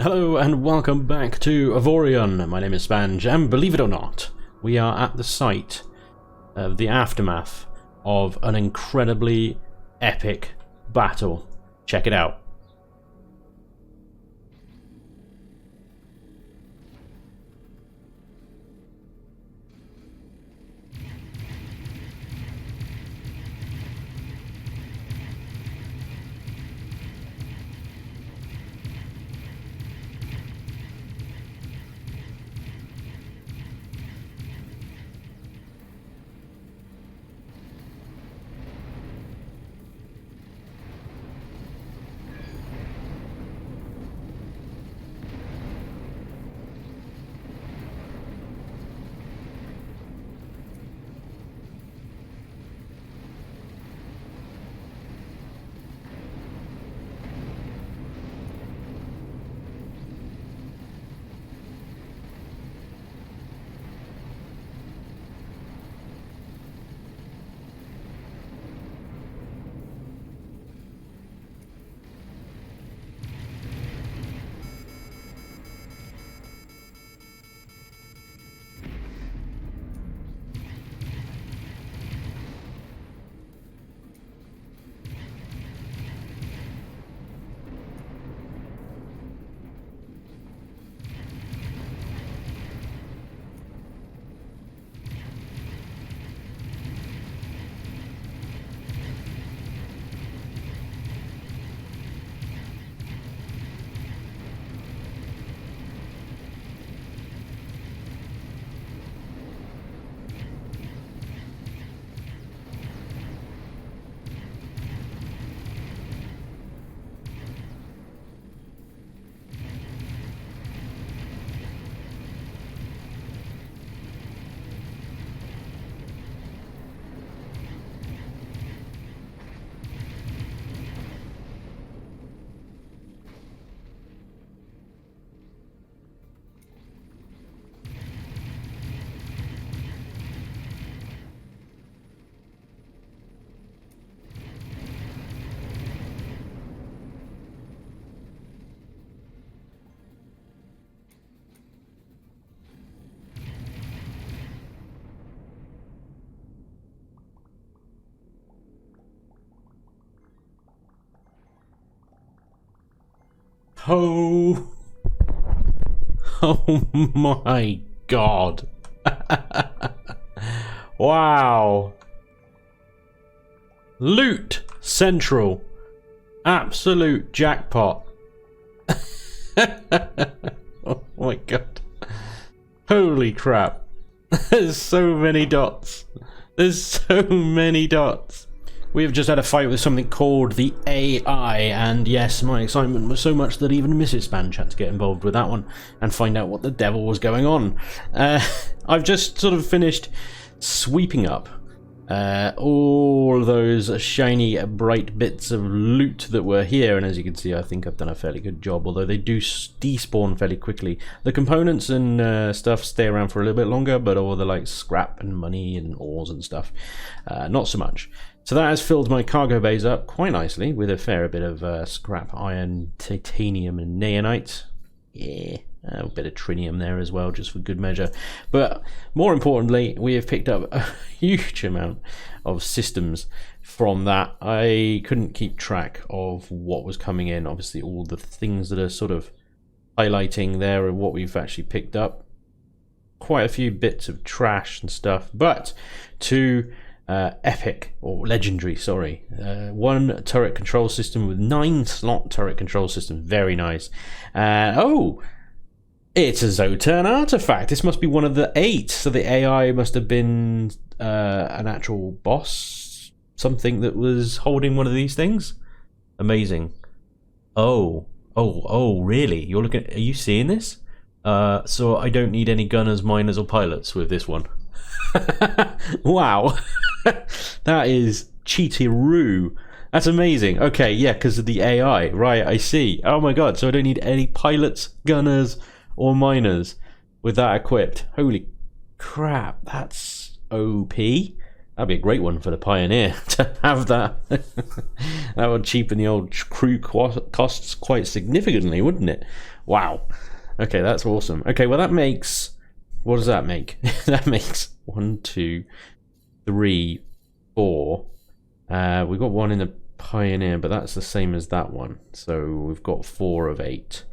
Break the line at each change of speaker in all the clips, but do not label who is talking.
Hello and welcome back to Avorion. My name is Spanj, and believe it or not, we are at the site of the aftermath of an incredibly epic battle. Check it out. Oh my god. Wow. Loot Central. Absolute jackpot. Oh my god. Holy crap. There's so many dots. There's so many dots. We've just had a fight with something called the AI, and yes, my excitement was so much that even Mrs. Spanj had to get involved with that one and find out what the devil was going on. I've just sort of finished sweeping up all those shiny, bright bits of loot that were here, and as you can see, I think I've done a fairly good job, although they do despawn fairly quickly. The components and stuff stay around for a little bit longer, but all the like scrap and money and ores and stuff, not so much. So that has filled my cargo bays up quite nicely with a fair bit of scrap iron, titanium and naonite. Yeah, a bit of trinium there as well, just for good measure. But more importantly, we have picked up a huge amount of systems from that. I couldn't keep track of what was coming in. Obviously, all the things that are sort of highlighting there are what we've actually picked up. Quite a few bits of trash and stuff, but to epic or legendary, sorry, one turret control system with 9 slot turret control systems. Very nice. Oh, it's a Zoturn artifact. This must be one of the 8, so the AI must have been an actual boss, something that was holding one of these things. Amazing. Oh, really? You're looking, are you seeing this? So I don't need any gunners, miners or pilots with this one. Wow. That is cheaty-roo. That's amazing. Okay, yeah, because of the AI. Right, I see. Oh my god, so I don't need any pilots, gunners, or miners with that equipped. Holy crap, that's OP. That'd be a great one for the Pioneer to have that. That would cheapen the old crew costs quite significantly, wouldn't it? Wow. Okay, that's awesome. Okay, well that makes, what does that make? That makes 1, 2, 3, 4. We've got one in the Pioneer, but that's the same as that one. So we've got 4 of 8.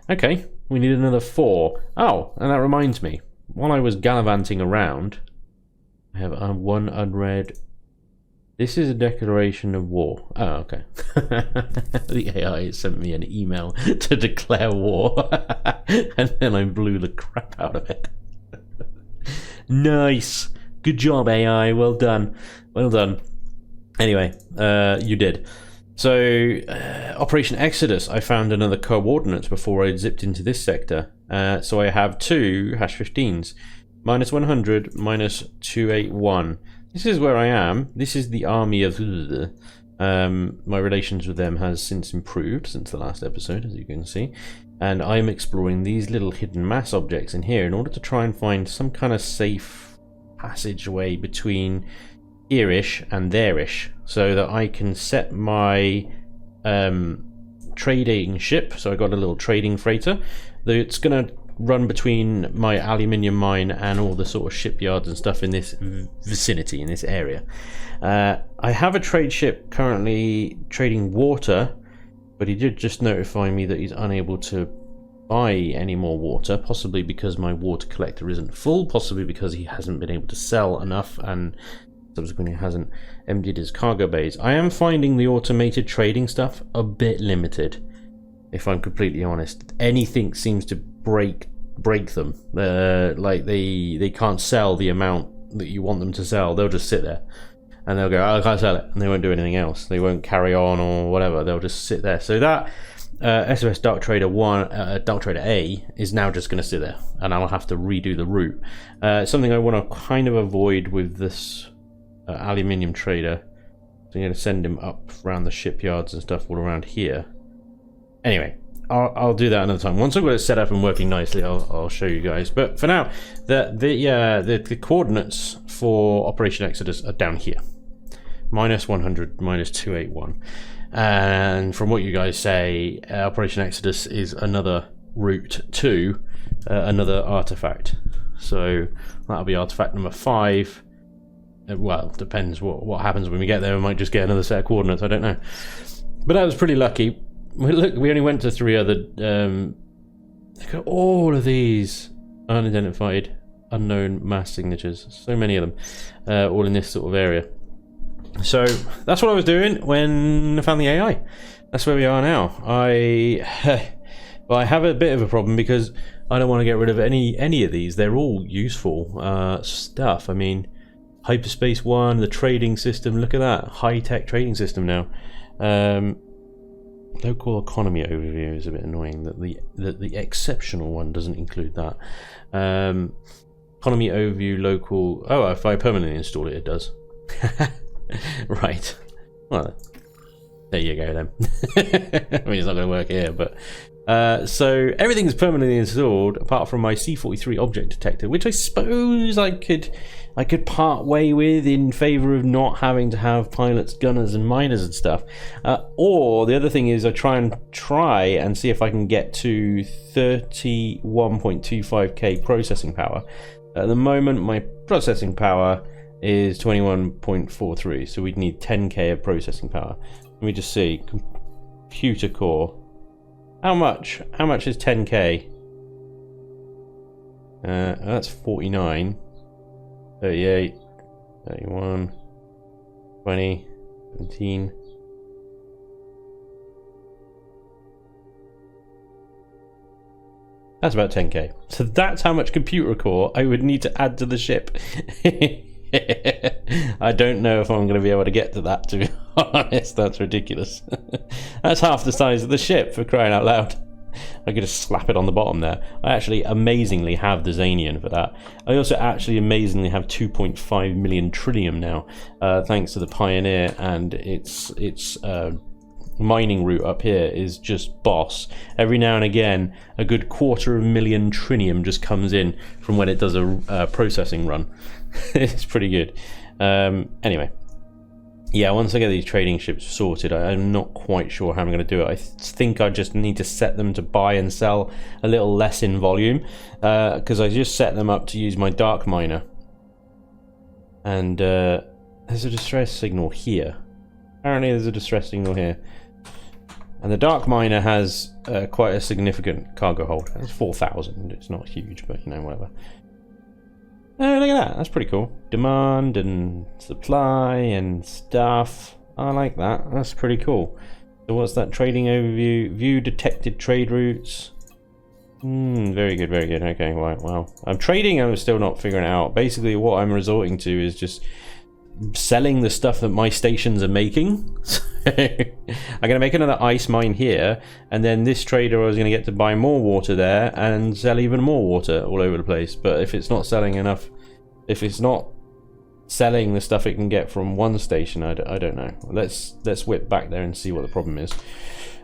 Okay, we need another 4. Oh, and that reminds me. While I was gallivanting around, I have one unread. This is a declaration of war. Oh, okay. The AI sent me an email to declare war, and then I blew the crap out of it. Nice. Good job, AI. Well done. Well done. Anyway, you did. So, Operation Exodus, I found another coordinates before I zipped into this sector. So I have 2 #15s. -100, -281. This is where I am. This is the army of... my relations with them has since improved since the last episode, as you can see. And I'm exploring these little hidden mass objects in here in order to try and find some kind of safe passageway between here-ish and there-ish, so that I can set my trading ship. So I got a little trading freighter that's going to run between my aluminium mine and all the sort of shipyards and stuff in this vicinity, in this area. I have a trade ship currently trading water, but he did just notify me that he's unable to buy any more water, possibly because my water collector isn't full, possibly because he hasn't been able to sell enough and subsequently hasn't emptied his cargo bays. I am finding the automated trading stuff a bit limited, if I'm completely honest. Anything seems to break them. Like they can't sell the amount that you want them to sell. They'll just sit there and they'll go, oh, I can't sell it, and they won't do anything else. They won't carry on or whatever. They'll just sit there. So that SOS Dark Trader 1, Dark Trader A is now just going to sit there, and I'll have to redo the route. Something I want to kind of avoid with this aluminium trader. So I'm going to send him up around the shipyards and stuff all around here. Anyway, I'll do that another time. Once I've got it set up and working nicely, I'll show you guys. But for now, the coordinates for Operation Exodus are down here. -100, -281. And from what you guys say, Operation Exodus is another route to another artifact. So that'll be artifact number 5. Well, depends what happens when we get there. We might just get another set of coordinates, I don't know. But that was pretty lucky. Look, we only went to 3 other... look at all of these unidentified, unknown mass signatures. So many of them, all in this sort of area. So that's what I was doing when I found the AI. That's where we are now. But I have a bit of a problem because I don't want to get rid of any of these. They're all useful stuff. I mean, Hyperspace 1, the trading system. Look at that, high-tech trading system now. Local economy overview is a bit annoying that the exceptional one doesn't include that. Economy overview, local. Oh, if I permanently install it, it does. Right. Well, there you go then. I mean, it's not going to work here, but so everything's permanently installed apart from my C43 object detector, which I suppose I could part way with in favor of not having to have pilots, gunners, and miners and stuff. Or the other thing is I try and see if I can get to 31.25k processing power. At the moment, my processing power is 21.43, so we'd need 10k of processing power. Let me just see. Computer core. How much is 10k? That's 49. 38, 31, 20, 17. That's about 10k. So that's how much computer core I would need to add to the ship. I don't know if I'm going to be able to get to that, to be honest. That's ridiculous. That's half the size of the ship, for crying out loud. I could just slap it on the bottom there. I actually amazingly have the Xanian for that. I also actually amazingly have 2.5 million trillium now, thanks to the Pioneer, and its mining route up here is just boss. Every now and again, a good 250,000 trinium just comes in from when it does a processing run. It's pretty good. Anyway, yeah, once I get these trading ships sorted, I'm not quite sure how I'm going to do it. I think I just need to set them to buy and sell a little less in volume, because I just set them up to use my dark miner. And there's a distress signal here. Apparently there's a distress signal here. And the dark miner has quite a significant cargo hold. It's 4,000. It's not huge, but you know, whatever. Oh, look at that. That's pretty cool. Demand and supply and stuff. I like that. That's pretty cool. So what's that? Trading overview. View detected trade routes. Very good, very good. Okay, right, well. I'm trading, I'm still not figuring it out. Basically, what I'm resorting to is just selling the stuff that my stations are making. So I'm going to make another ice mine here, and then this trader is going to get to buy more water there and sell even more water all over the place. But if it's not selling enough, if it's not selling the stuff it can get from one station, I don't know. Let's whip back there and see what the problem is.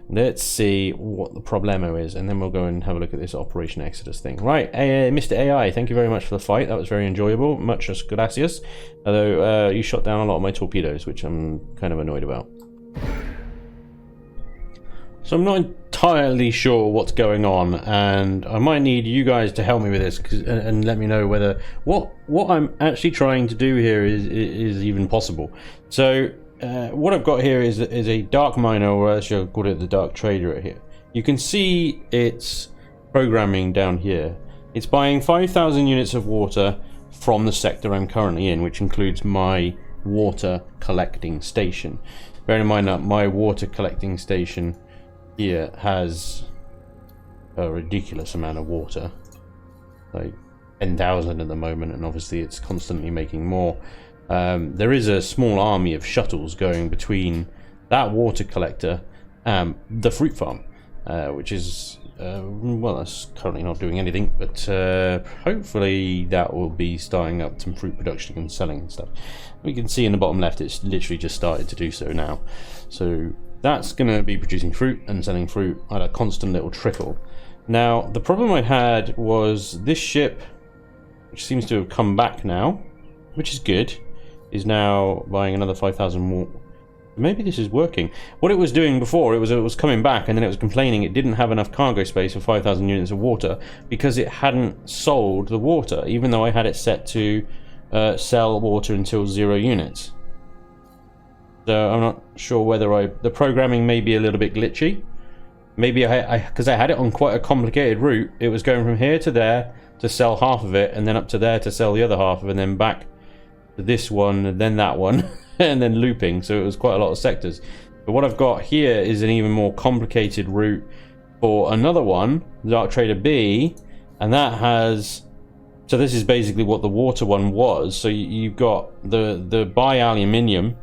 Let's see what the problemo is, and then we'll go and have a look at this Operation Exodus thing. Right, Mr. AI, thank you very much for the fight. That was very enjoyable. Muchas gracias. Although you shot down a lot of my torpedoes, which I'm kind of annoyed about. So I'm not entirely sure what's going on, and I might need you guys to help me with this and let me know whether what I'm actually trying to do here is even possible. So what I've got here is a dark miner, or actually I'll call it the dark trader right here. You can see its programming down here. It's buying 5,000 units of water from the sector I'm currently in, which includes my water collecting station. Bear in mind that my water collecting station here has a ridiculous amount of water, like 10,000 at the moment, and obviously it's constantly making more. There is a small army of shuttles going between that water collector and the fruit farm, which is, well, that's currently not doing anything, but hopefully that will be starting up some fruit production and selling and stuff. We can see in the bottom left it's literally just started to do so now. So that's going to be producing fruit and selling fruit at a constant little trickle. Now, the problem I had was this ship, which seems to have come back now, which is good, is now buying another 5,000 more. Maybe this is working. What it was doing before, it was coming back, and then it was complaining it didn't have enough cargo space for 5,000 units of water because it hadn't sold the water, even though I had it set to sell water until 0 units. So I'm not sure whether the programming may be a little bit glitchy. Maybe because I had it on quite a complicated route. It was going from here to there to sell half of it, and then up to there to sell the other half of it, and then back to this one, and then that one, and then looping. So it was quite a lot of sectors. But what I've got here is an even more complicated route for another one, Dark Trader B, and that has. So this is basically what the water one was. So you've got the buy aluminium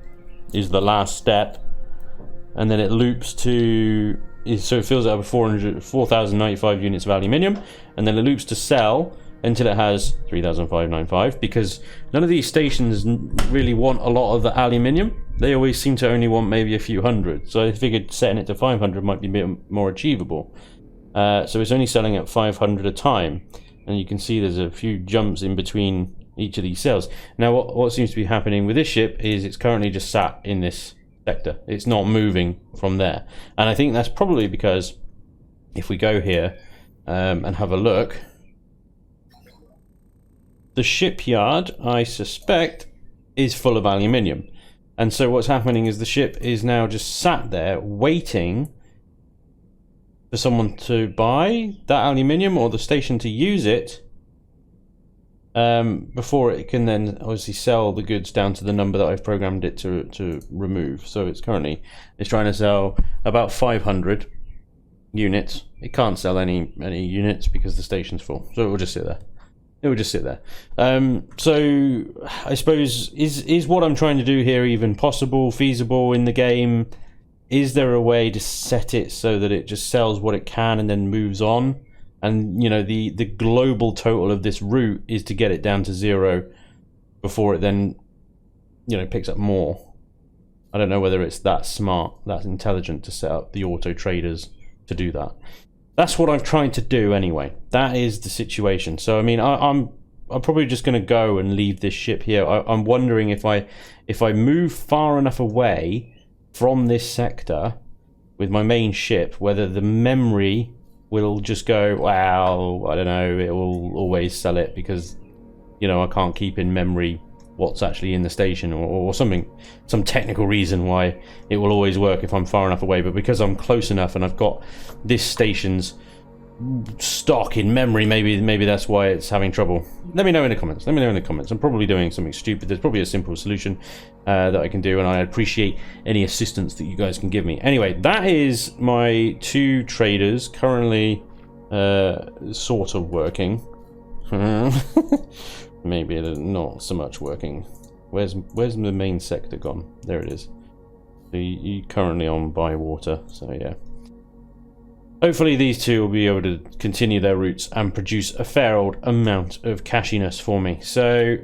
is the last step, and then it loops to. So it fills up with 4,095 units of aluminium, and then it loops to sell until it has 3,595, because none of these stations really want a lot of the aluminium. They always seem to only want maybe a few hundred. So I figured setting it to 500 might be a bit more achievable. So it's only selling at 500 a time, and you can see there's a few jumps in between each of these cells. Now what seems to be happening with this ship is it's currently just sat in this sector. It's not moving from there, and I think that's probably because if we go here and have a look, the shipyard, I suspect, is full of aluminium, and so what's happening is the ship is now just sat there waiting for someone to buy that aluminium or the station to use it before it can then obviously sell the goods down to the number that I've programmed it to remove. So it's currently trying to sell about 500 units. It can't sell any units because the station's full, so it will just sit there. It will just sit there. So I suppose is what I'm trying to do here even possible, feasible in the game? Is there a way to set it so that it just sells what it can and then moves on? And you know, the global total of this route is to get it down to 0 before it then, you know, picks up more. I don't know whether it's that smart, that intelligent to set up the auto traders to do that. That's what I've tried to do anyway. That is the situation. So I mean, I'm I'm probably just going to go and leave this ship here. I'm wondering if I move far enough away from this sector with my main ship, whether the memory will just go, well, I don't know, it will always sell it because, you know, I can't keep in memory what's actually in the station, or something, some technical reason why it will always work if I'm far enough away. But because I'm close enough and I've got this station's stock in memory, maybe that's why it's having trouble. Let me know in the comments. Let me know in the comments. I'm probably doing something stupid. There's probably a simple solution that I can do, and I appreciate any assistance that you guys can give me. Anyway, that is my 2 traders currently sort of working. Maybe not so much working. Where's the main sector gone? There it is. So you're currently on Bywater, so yeah. Hopefully these 2 will be able to continue their routes and produce a fair old amount of cashiness for me. So,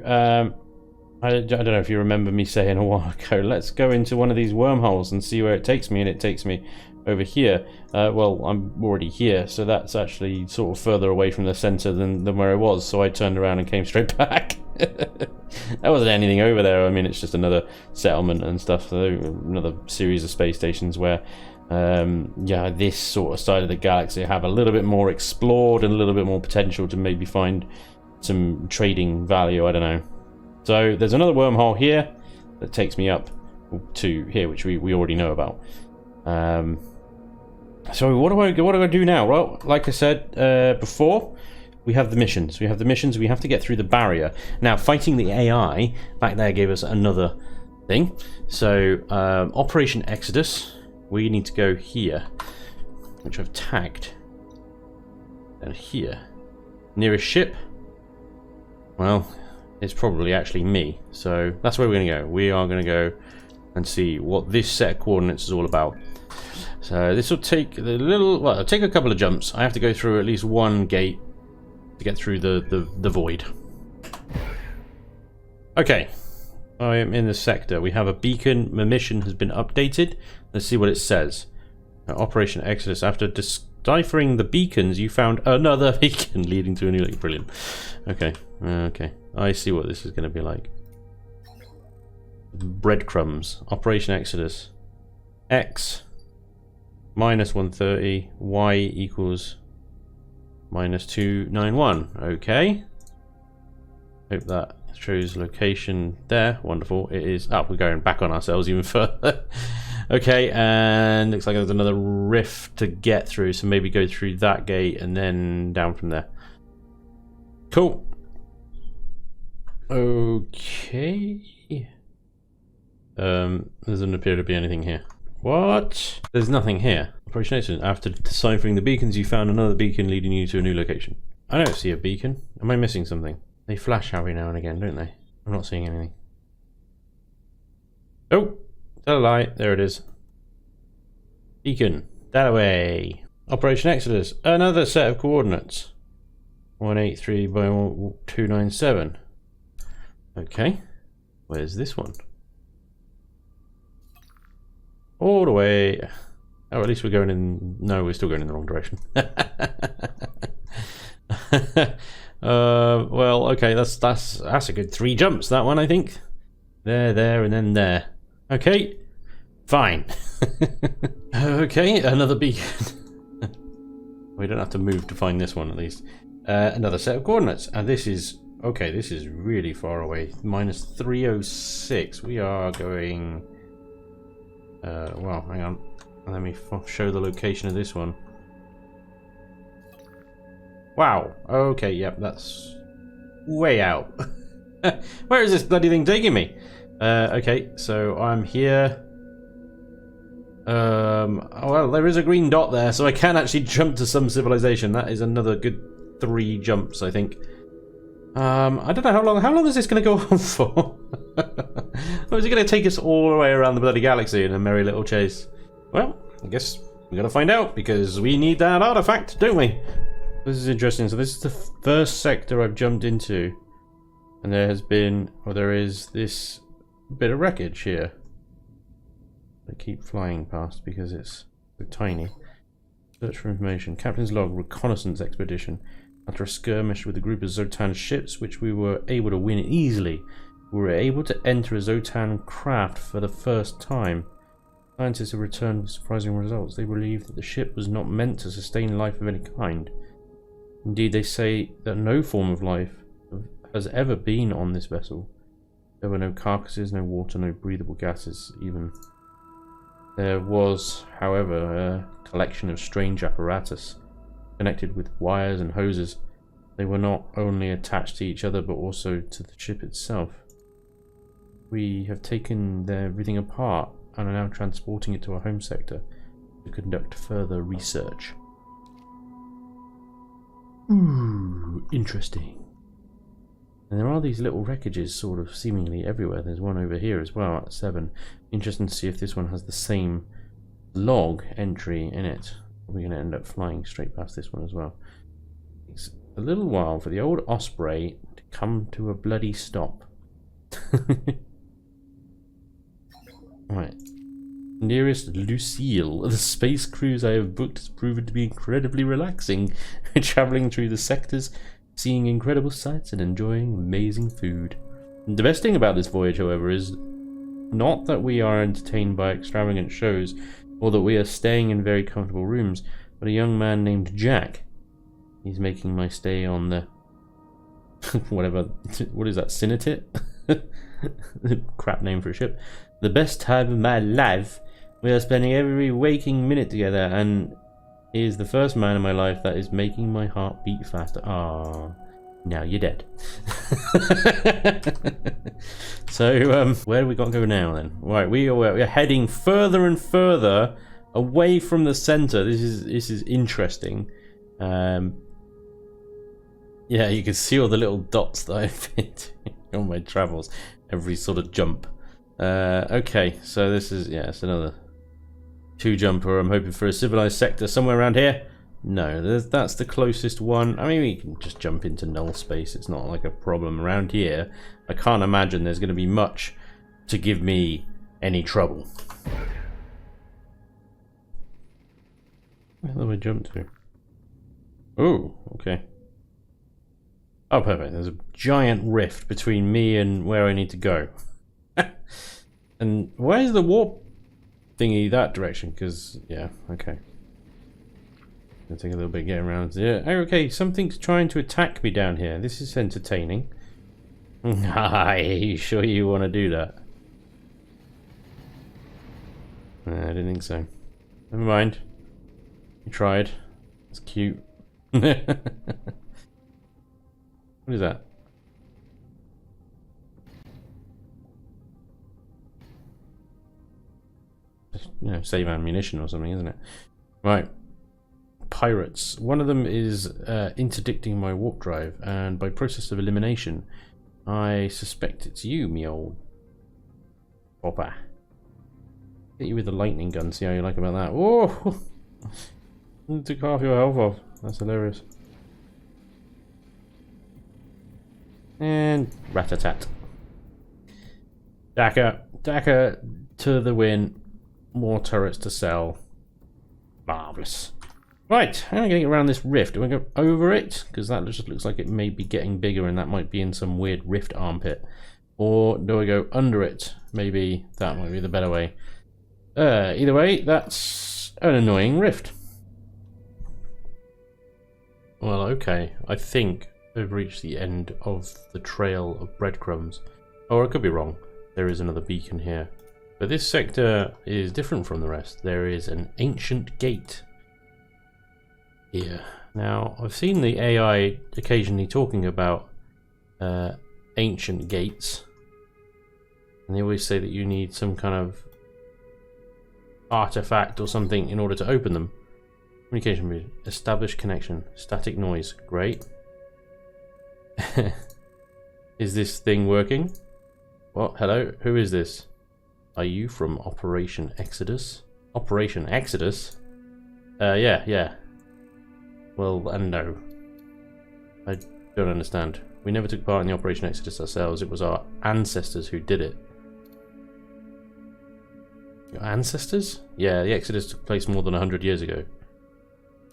I don't know if you remember me saying a while ago, let's go into one of these wormholes and see where it takes me, and it takes me over here. Well, I'm already here, so that's actually sort of further away from the center than where I was, so I turned around and came straight back. There wasn't anything over there. I mean, it's just another settlement and stuff, so another series of space stations where yeah, this sort of side of the galaxy have a little bit more explored and a little bit more potential to maybe find some trading value. I don't know. So there's another wormhole here that takes me up to here, which we already know about. So what do I do now? Well, like I said before, we have the missions. We have to get through the barrier. Now, fighting the AI back there gave us another thing. So Operation Exodus. We need to go here, which I've tagged. And here. Nearest ship? Well, it's probably actually me. So that's where we're going to go. We are going to go and see what this set of coordinates is all about. So this will take it'll take a couple of jumps. I have to go through at least one gate to get through the void. Okay. I am in the sector. We have a beacon. My mission has been updated. Let's see what it says. Operation Exodus. After deciphering the beacons, you found another beacon leading to a new lake. Brilliant. Okay. Okay. I see what this is going to be like. Breadcrumbs. Operation Exodus. X minus 130. Y equals minus 291. Okay. Hope that shows location there. Wonderful. It is up. We're going back on ourselves even further. Okay, and looks like there's another rift to get through, so maybe go through that gate and then down from there. Cool. Okay. There doesn't appear to be anything here. What? There's nothing here. Operation Exodus. After deciphering the beacons, you found another beacon leading you to a new location. I don't see a beacon. Am I missing something? They flash every now and again, don't they? I'm not seeing anything. Oh! Tell a lie. There it is. Beacon. That away. Operation Exodus. Another set of coordinates. 183 by 297. Okay. Where's this one? All the way. Oh, at least we're going in... No, we're still going in the wrong direction. Well, okay, that's a good 3 jumps, that one, I think. There, and then there. Okay, fine. Okay, another beacon. We don't have to move to find this one, at least. Another set of coordinates, and this is... Okay, this is really far away. Minus 306. We are going... well, hang on. Let me show the location of this one. Wow. Okay, yep, that's way out. Where is this bloody thing taking me? Okay, so I'm here. Well, there is a green dot there, so I can actually jump to some civilization. That is another good 3 jumps, I think. I don't know how long is this going to go on for? Or is it going to take us all the way around the bloody galaxy in a merry little chase? Well, I guess we're going to find out, because we need that artifact, don't we? This is interesting. So this is the first sector I've jumped into. And there has been, or there is this bit of wreckage here. I keep flying past because it's so tiny. Search for information. Captain's log, reconnaissance expedition. After a skirmish with a group of Zotan ships, which we were able to win easily, we were able to enter a Zotan craft for the first time. Scientists have returned with surprising results. They believe that the ship was not meant to sustain life of any kind. Indeed, they say that no form of life has ever been on this vessel. There were no carcasses, no water, no breathable gases even. There was, however, a collection of strange apparatus connected with wires and hoses. They were not only attached to each other but also to the ship itself. We have taken everything apart and are now transporting it to our home sector to conduct further research. Ooh, interesting. And there are these little wreckages sort of seemingly everywhere. There's one over here as well at 7. Interesting to see if this one has the same log entry in it. We're going to end up flying straight past this one as well. It's a little while for the old Osprey to come to a bloody stop. Right. Nearest Lucille, the space cruise I have booked has proven to be incredibly relaxing. Travelling through the sectors, seeing incredible sights and enjoying amazing food. The best thing about this voyage, however, is not that we are entertained by extravagant shows or that we are staying in very comfortable rooms, but a young man named Jack. He's making my stay on the whatever, what is that, Synatit? Crap name for a ship. The best time of my life. We are spending every waking minute together, and he is the first man in my life that is making my heart beat faster. Ah, now you're dead. So, where do we got to go now then? Right, we're heading further and further away from the center. This is interesting. Yeah, you can see all the little dots that I've been doing on my travels. Every sort of jump. Okay, so this is, yeah, it's another 2-jumper. I'm hoping for a civilized sector somewhere around here. No, that's the closest one. I mean, we can just jump into null space. It's not like a problem around here. I can't imagine there's going to be much to give me any trouble. Where do I jump to? Oh, okay. Oh, perfect. There's a giant rift between me and where I need to go. And where's the warp thingy that direction? Because, yeah, okay. Gonna take a little bit getting around. Yeah, okay, something's trying to attack me down here. This is entertaining. Are you sure you want to do that? I didn't think so. Never mind. You tried. It's cute. What is that? Just, you know, save ammunition or something, isn't it? Right. Pirates. One of them is interdicting my warp drive, and by process of elimination, I suspect it's you, me old popper. Hit you with the lightning gun, see how you like about that. Whoa! Took half your health off. That's hilarious. And rat-a-tat. Dakar to the win. More turrets to sell. Marvellous. Right, how am I going to get around this rift? Do I go over it? Because that just looks like it may be getting bigger and that might be in some weird rift armpit. Or do I go under it? Maybe that might be the better way. Either way, that's an annoying rift. Well, okay. I think I've reached the end of the trail of breadcrumbs. Or I could be wrong. There is another beacon here. But this sector is different from the rest. There is an ancient gate here. Now, I've seen the AI occasionally talking about ancient gates. And they always say that you need some kind of artifact or something in order to open them. Communication mode. Establish connection. Static noise. Great. Is this thing working? What? Hello? Who is this? Are you from Operation Exodus? Operation Exodus? Yeah. Well, and no. I don't understand. We never took part in the Operation Exodus ourselves. It was our ancestors who did it. Your ancestors? Yeah, the Exodus took place more than 100 years ago.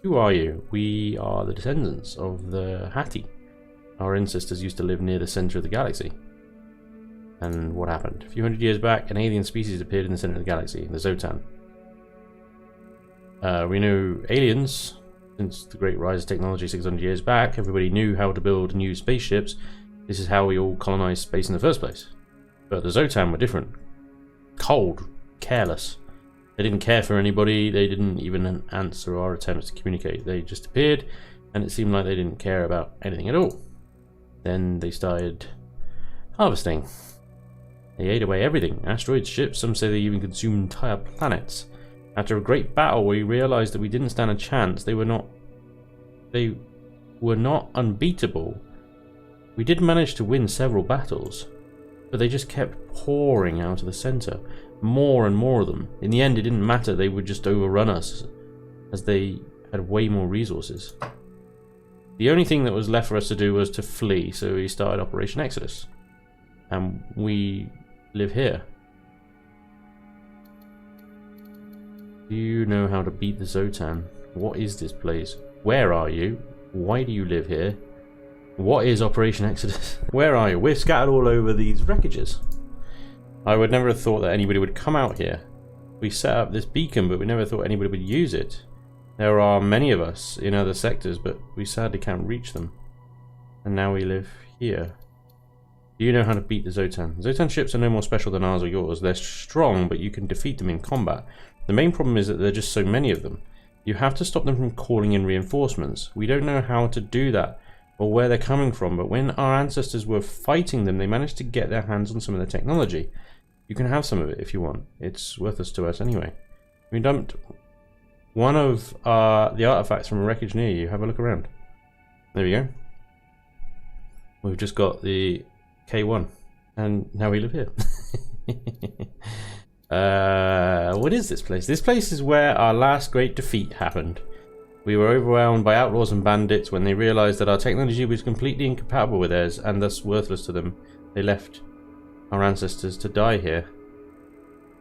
Who are you? We are the descendants of the Hatty. Our ancestors used to live near the center of the galaxy. And what happened? A few hundred years back, an alien species appeared in the center of the galaxy, the Zotan. We know aliens. Since the great rise of technology 600 years back, everybody knew how to build new spaceships. This is how we all colonized space in the first place. But the Zotan were different. Cold, careless. They didn't care for anybody, they didn't even answer our attempts to communicate. They just appeared, and it seemed like they didn't care about anything at all. Then they started harvesting. They ate away everything. Asteroids, ships, some say they even consumed entire planets. After a great battle, we realized that we didn't stand a chance. They were not unbeatable. We did manage to win several battles, but they just kept pouring out of the center. More and more of them. In the end, it didn't matter. They would just overrun us, as they had way more resources. The only thing that was left for us to do was to flee, so we started Operation Exodus. And we live here. Do you know how to beat the Zotan? What is this place? Where are you? Why do you live here? What is Operation Exodus? Where are you? We're scattered all over these wreckages. I would never have thought that anybody would come out here. We set up this beacon, but we never thought anybody would use it. There are many of us in other sectors, but we sadly can't reach them. And now we live here. Do you know how to beat the Zotan? Zotan ships are no more special than ours or yours. They're strong, but you can defeat them in combat. The main problem is that there are just so many of them. You have to stop them from calling in reinforcements. We don't know how to do that, or where they're coming from, but when our ancestors were fighting them, they managed to get their hands on some of the technology. You can have some of it if you want. It's worthless to us anyway. We dumped one of the artifacts from a wreckage near you. Have a look around. There we go. We've just got the K1, and now we live here. What is this place? This place is where our last great defeat happened. We were overwhelmed by outlaws and bandits when they realized that our technology was completely incompatible with theirs and thus worthless to them. They left our ancestors to die here.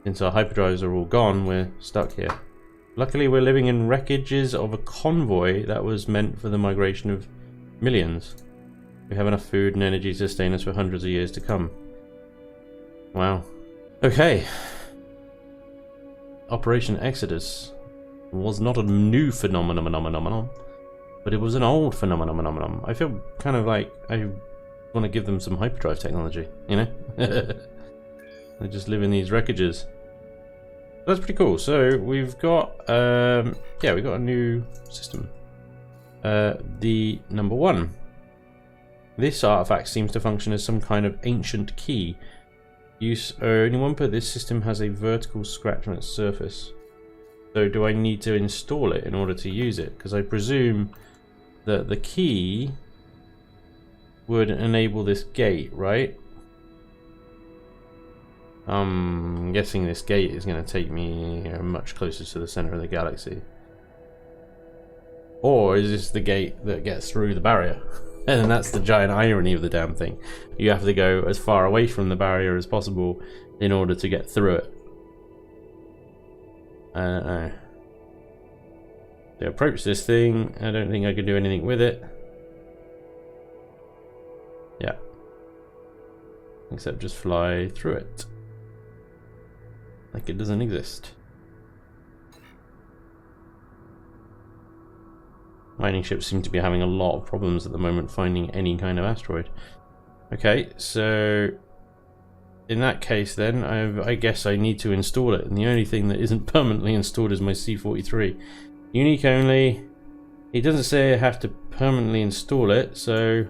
Since our hyperdrives are all gone, we're stuck here. Luckily, we're living in wreckages of a convoy that was meant for the migration of millions. We have enough food and energy to sustain us for hundreds of years to come. Wow. Okay. Operation Exodus was not a new phenomenon, but it was an old phenomenon. I feel kind of like I want to give them some hyperdrive technology, you know? They just live in these wreckages. That's pretty cool. So we've got yeah, we've got a new system. The number 1. This artifact seems to function as some kind of ancient key. Use only one, but this system has a vertical scratch on its surface. So do I need to install it in order to use it? Because I presume that the key would enable this gate, right? I'm guessing this gate is going to take me much closer to the center of the galaxy. Or is this the gate that gets through the barrier? And that's the giant irony of the damn thing. You have to go as far away from the barrier as possible in order to get through it. I don't know. To approach this thing, I don't think I can do anything with it. Yeah. Except just fly through it. Like it doesn't exist. Mining ships seem to be having a lot of problems at the moment finding any kind of asteroid. Okay, so in that case then, I guess I need to install it, and the only thing that isn't permanently installed is my C43. Unique only. It doesn't say I have to permanently install it, so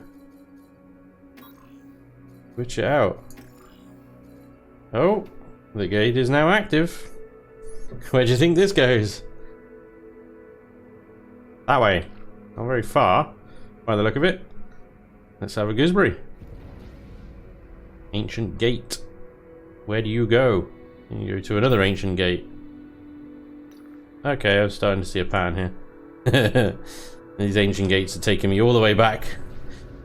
switch it out. Oh, the gate is now active. Where do you think this goes? That way. Not very far, by the look of it. Let's have a gooseberry. Ancient gate. Where do you go? You go to another ancient gate. Okay, I'm starting to see a pattern here. These ancient gates are taking me all the way back.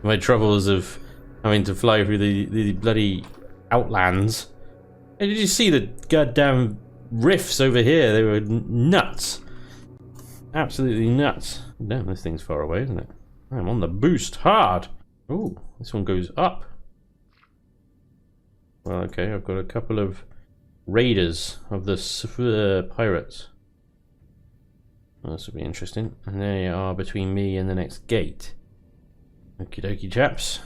My troubles of having to fly through the bloody outlands. Hey, did you see the goddamn rifts over here? They were nuts. Absolutely nuts. Damn, this thing's far away, isn't it? I'm on the boost hard. Oh, this one goes up. Well, okay, I've got a couple of raiders of the pirates. Well, this will be interesting. And they are between me and the next gate. Okie dokie, chaps.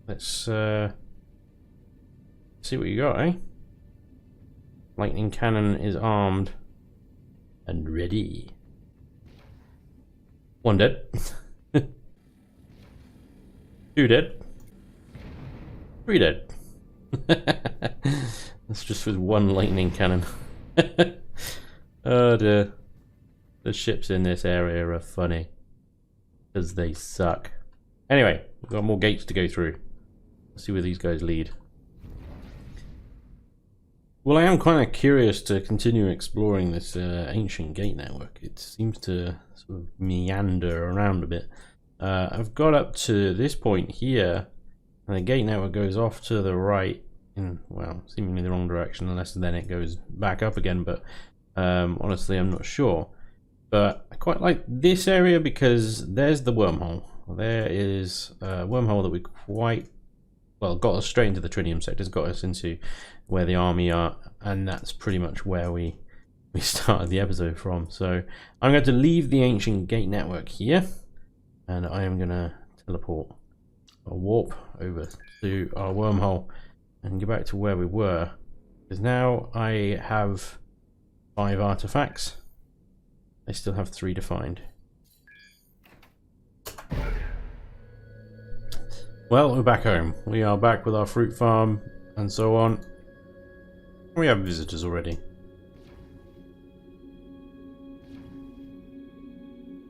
Let's see what you got, eh? Lightning cannon is armed and ready. One dead. Two dead. Three dead. That's just with one lightning cannon. Oh dear. The ships in this area are funny. Because they suck. Anyway, we've got more gates to go through. Let's see where these guys lead. Well, I am kind of curious to continue exploring this ancient gate network. It seems to sort of meander around a bit. I've got up to this point here, and the gate network goes off to the right in, well, seemingly the wrong direction, unless then it goes back up again, but honestly I'm not sure. But I quite like this area because there's the wormhole. There is a wormhole that we quite well got us straight into the tritium sectors, got us into where the army are, and that's pretty much where we started the episode from. So I'm going to leave the ancient gate network here, and I am going to teleport or warp over to our wormhole and get back to where we were, because now I have 5 artifacts. I still have 3 to find. Well, we're back home. We are back with our fruit farm and so on. We have visitors already.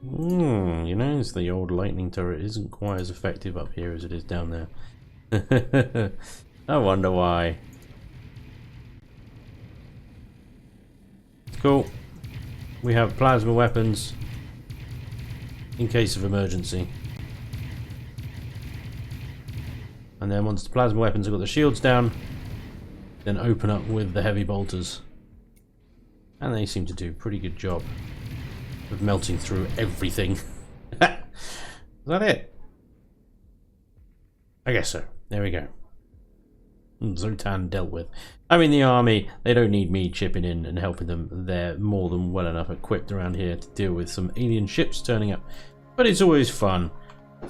You notice the old lightning turret isn't quite as effective up here as it is down there. I wonder why. Cool. We have plasma weapons in case of emergency. And then once the plasma weapons have got the shields down, then open up with the heavy bolters. And they seem to do a pretty good job of melting through everything. Is that it? I guess so. There we go. Zotan dealt with. I mean, the army, they don't need me chipping in and helping them. They're more than well enough equipped around here to deal with some alien ships turning up. But it's always fun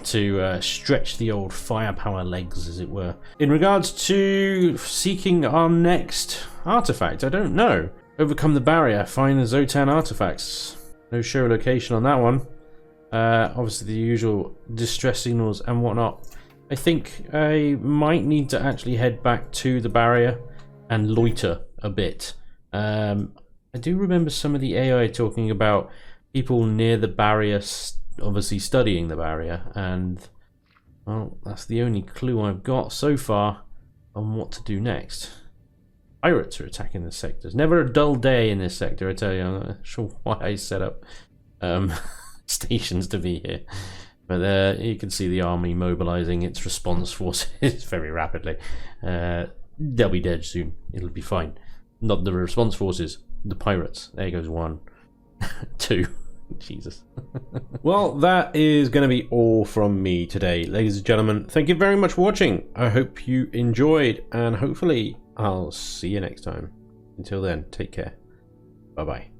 to stretch the old firepower legs, as it were. In regards to seeking our next artifact, I don't know. Overcome the barrier, find the Zotan artifacts. No show location on that one. Obviously the usual distress signals and whatnot. I think I might need to actually head back to the barrier and loiter a bit. I do remember some of the AI talking about people near the barrier obviously studying the barrier, and well, that's the only clue I've got so far on what to do next. Pirates are attacking the sectors. Never a dull day in this sector, I tell you. I'm not sure why I set up stations to be here. But you can see the army mobilizing its response forces very rapidly. They'll be dead soon. It'll be fine. Not the response forces, the pirates. There goes 1. 2. Jesus. Well, that is going to be all from me today, ladies and gentlemen. Thank you very much for watching. I hope you enjoyed, and hopefully I'll see you next time. Until then, take care. Bye-bye.